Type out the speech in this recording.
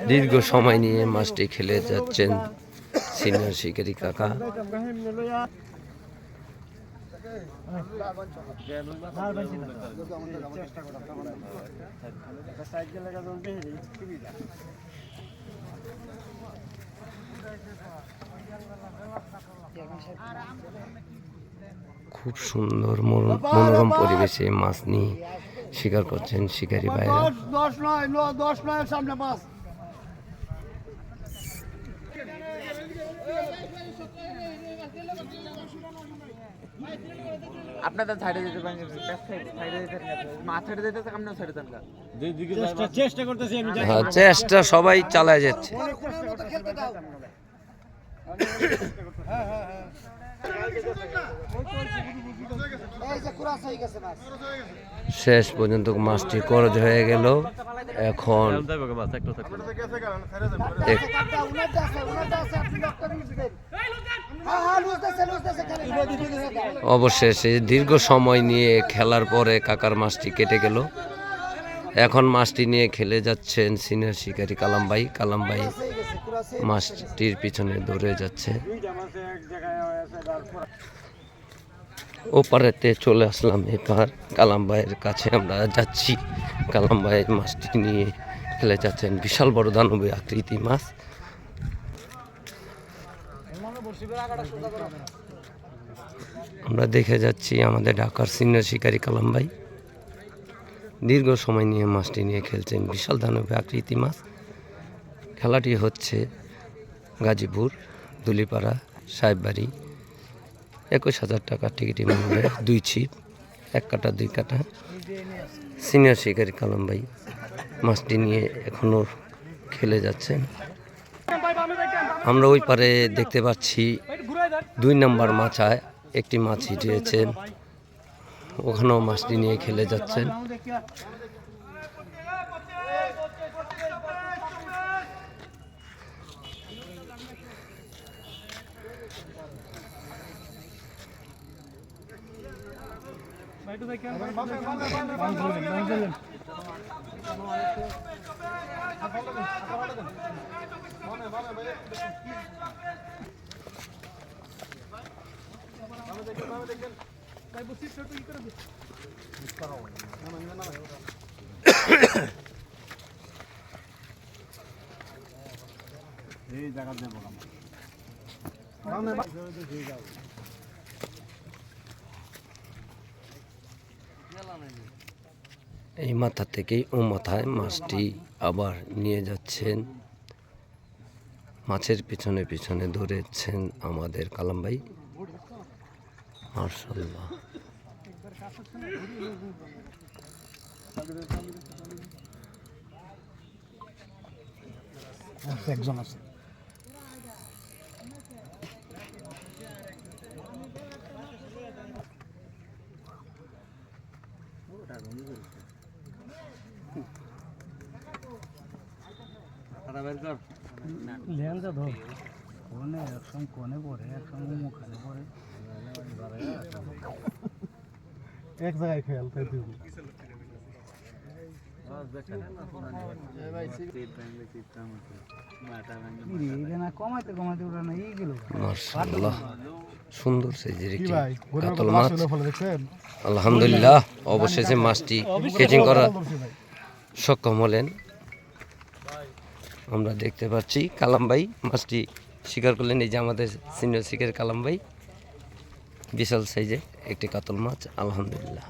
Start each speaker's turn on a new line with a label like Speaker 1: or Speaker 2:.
Speaker 1: দীর্ঘ সময় নিয়ে মাছটি খেলে যাচ্ছেন সিনিয়র শিকারী কাকা। খুব সুন্দর মনোরম পরিবেশে মাছ নিয়ে শিকার করছেন শিকারী ভাইরা।
Speaker 2: আপনাদের সাইডে যেতে পারেন, সাইডে যেতে মাছ ছেড়ে দিতে আপনিও ছেড়ে দেন। চেষ্টা করতেছি আমি,
Speaker 1: চেষ্টা সবাই চালায় যাচ্ছে। শেষ পর্যন্ত মাছটি করজ হয়ে গেল। এখন অবশেষে দীর্ঘ সময় নিয়ে খেলার পরে কাকার মাছটি কেটে গেল। এখন মাছটি নিয়ে খেলে যাচ্ছেন সিনিয়র শিকারী কালাম ভাই। কালাম ভাই মাছটির পিছনে দৌড়ে যাচ্ছে। ওপারেতে চলে আসলাম, এবার কালাম ভাইয়ের কাছে আমরা যাচ্ছি। কালাম ভাই মাছটি নিয়ে খেলে যাচ্ছেন, বিশাল বড় দানবী আকৃতি মাছ। আমরা দেখে যাচ্ছি আমাদের ঢাকার সিনিয়র শিকারী কালাম ভাই দীর্ঘ সময় নিয়ে মাছটি নিয়ে খেলছেন, বিশাল দানবী আকৃতি মাছ। খেলাটি হচ্ছে গাজীপুর দুলিপাড়া সাহেববাড়ি। 21,000 টাকা টিকিটি মূল্যে 2 ছিপ, 1 কাটা 2 কাটা। সিনিয়র শিকারী কালাম ভাই মাছটি নিয়ে এখনো খেলে যাচ্ছেন। আমরা ওই পারে দেখতে পাচ্ছি 2 নম্বর মাচায় একটি মাছ ছিটিয়েছেন, ওখানেও মাছটি নিয়ে খেলে যাচ্ছেন। এই মাথা থেকেই ও মাথায় মাছটি আবার নিয়ে যাচ্ছেন। মাছের পিছনে পিছনে ধরেছেন আমাদের কালাম ভাই। মাশাআল্লাহ,
Speaker 3: একজন আছে। এক জায়গায় খেয়াল তাই দিব।
Speaker 1: মাশাআল্লাহ, সুন্দর সাইজের একটি কাতল মাছ। আলহামদুলিল্লাহ, অবশেষে মাছটি ক্যাচিং করা সক্ষম হলেন। আমরা দেখতে পাচ্ছি কালাম ভাই মাছটি শিকার করলেন। এই যে আমাদের সিনিয়র শিকারী কালাম ভাই, বিশাল সাইজের একটি কাতল মাছ। আলহামদুলিল্লাহ।